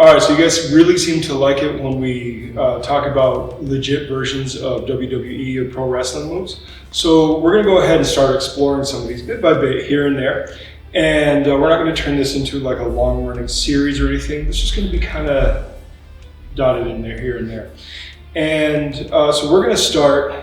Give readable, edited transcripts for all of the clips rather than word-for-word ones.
All right, so you guys really seem to like it when we talk about legit versions of WWE or pro wrestling moves. So we're gonna go ahead and start exploring some of these bit by bit here and there. And we're not gonna turn this into like a long running series or anything. It's just gonna be kind of dotted in there, here and there. And so we're gonna start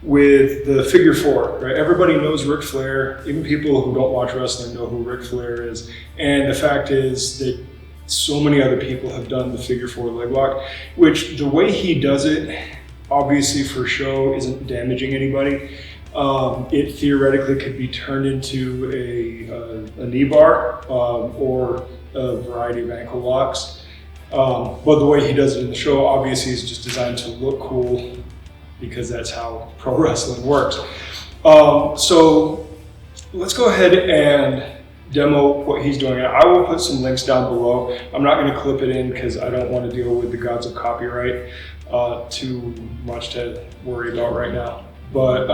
with the Figure-4, right? Everybody knows Ric Flair. Even people who don't watch wrestling know who Ric Flair is. And the fact is that so many other people have done the Figure-4 leg lock, which the way he does it, obviously for show, isn't damaging anybody. It theoretically could be turned into a knee bar or a variety of ankle locks. But the way he does it in the show, obviously, is just designed to look cool because that's how pro wrestling works. So let's go ahead and demo what he's doing. I will put some links down below. I'm not going to clip it in because I don't want to deal with the gods of copyright too much to worry about right now. But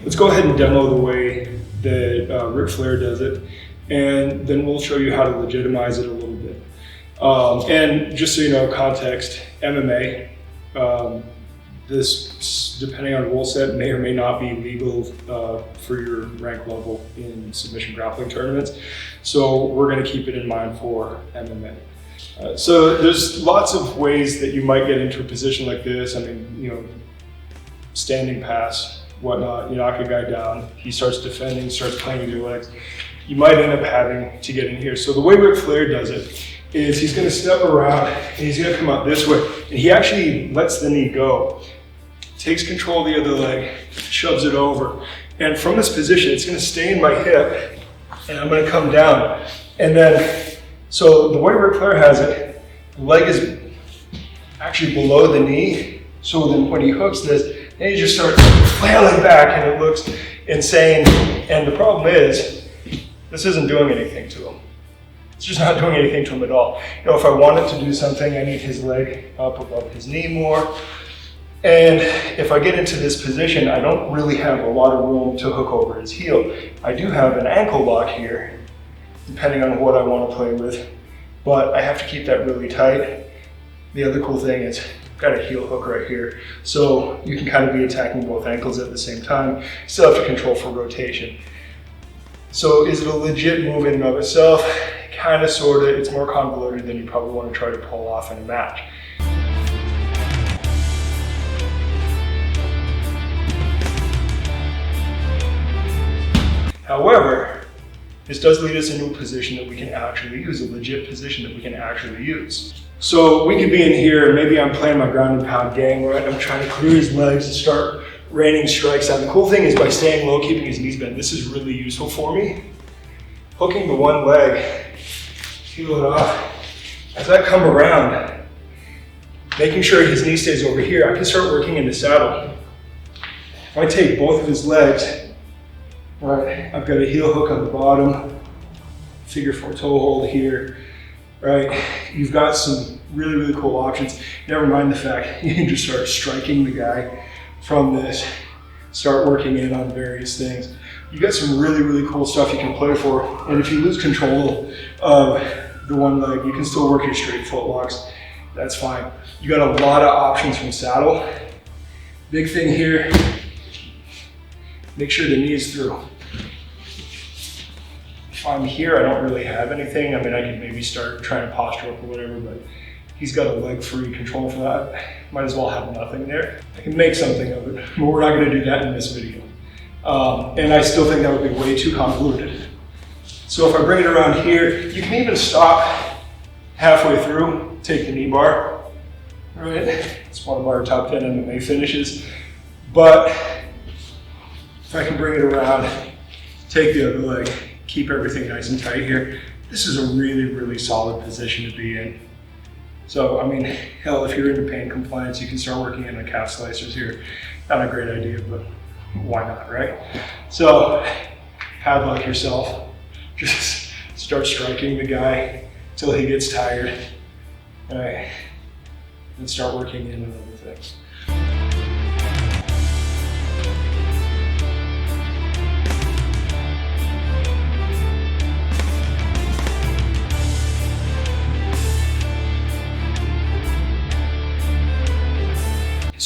let's go ahead and demo the way that Ric Flair does it, and then we'll show you how to legitimize it a little bit. And just so you know, context, MMA, this, depending on rule set, may or may not be legal for your rank level in submission grappling tournaments. So we're going to keep it in mind for MMA. So there's lots of ways that you might get into a position like this. I mean, you know, standing pass, whatnot, you knock a guy down, he starts defending, starts playing with your legs. You might end up having to get in here. So the way Ric Flair does it is he's going to step around and he's going to come out this way. And he actually lets the knee go, takes control of the other leg, shoves it over. And from this position, it's going to stay in my hip and I'm going to come down. And then, so the way Ric Flair has it, the leg is actually below the knee. So then when he hooks this, then he just starts flailing back and it looks insane. And the problem is, this isn't doing anything to him. It's just not doing anything to him at all. You know, if I wanted to do something, I need his leg up above his knee more. And if I get into this position, I don't really have a lot of room to hook over his heel. I do have an ankle lock here, depending on what I want to play with, but I have to keep that really tight. The other cool thing is I've got a heel hook right here, so you can kind of be attacking both ankles at the same time. Still have to control for rotation. So is it a legit move in and of itself? Kind of, sort of. It's more convoluted than you probably want to try to pull off in a match. However, this does lead us into a position that we can actually use, a legit position that we can actually use. So we could be in here, maybe I'm playing my ground and pound game, right? I'm trying to clear his legs and start raining strikes out. The cool thing is by staying low, keeping his knees bent, this is really useful for me. Hooking the one leg, peel it off. As I come around, making sure his knee stays over here, I can start working in the saddle. If I take both of his legs, right, I've got a heel hook on the bottom, Figure-4 toe hold here, right? You've got some really, really cool options. Never mind the fact you can just start striking the guy from this, start working in on various things. You got some really, really cool stuff you can play for. And if you lose control of the one leg, you can still work your straight foot locks. That's fine. You got a lot of options from saddle. Big thing here, make sure the knee is through. If I'm here, I don't really have anything. I mean, I could maybe start trying to posture up or whatever, but he's got a leg free control for that. Might as well have nothing there. I can make something of it, but we're not gonna do that in this video. And I still think that would be way too convoluted. So if I bring it around here, you can even stop halfway through, take the knee bar, right? It's one of our top 10 MMA finishes. But if I can bring it around, take the other leg, keep everything nice and tight here, this is a really, really solid position to be in. So, I mean, hell, if you're into pain compliance, you can start working in the calf slicers here. Not a great idea, but why not, right? So, padlock yourself. Just start striking the guy till he gets tired. All right, and start working in on other things.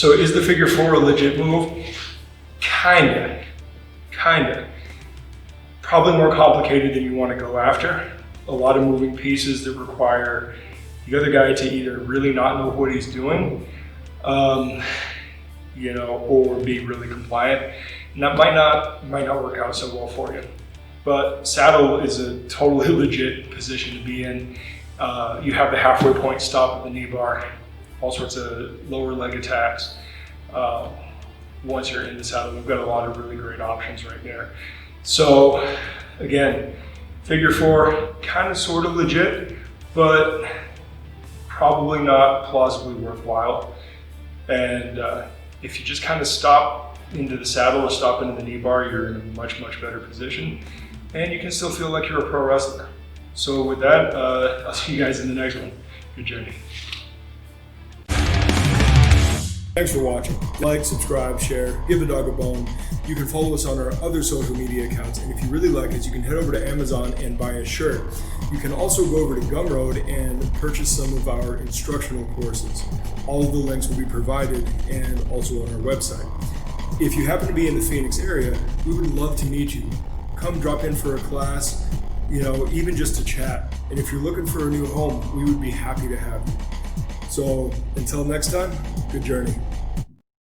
So is the Figure-4 a legit move? Kinda. Probably more complicated than you want to go after. A lot of moving pieces that require the other guy to either really not know what he's doing, or be really compliant. And that might not work out so well for you. But saddle is a totally legit position to be in. You have the halfway point stop at the knee bar, all sorts of lower leg attacks. Once you're in the saddle, we've got a lot of really great options right there. So again, Figure-4, kind of sort of legit, but probably not plausibly worthwhile. And if you just kind of stop into the saddle or stop into the knee bar, you're in a much better position, and you can still feel like you're a pro wrestler. So with that, I'll see you guys in the next one. Good journey. Thanks for watching. Like, subscribe, share, give the dog a bone. You can follow us on our other social media accounts, and if you really like us, you can head over to Amazon and buy a shirt. You can also go over to Gumroad and purchase some of our instructional courses. All of the links will be provided and also on our website. If you happen to be in the Phoenix area, we would love to meet you. Come drop in for a class, even just to chat. And if you're looking for a new home, we would be happy to have you. So until next time, good journey.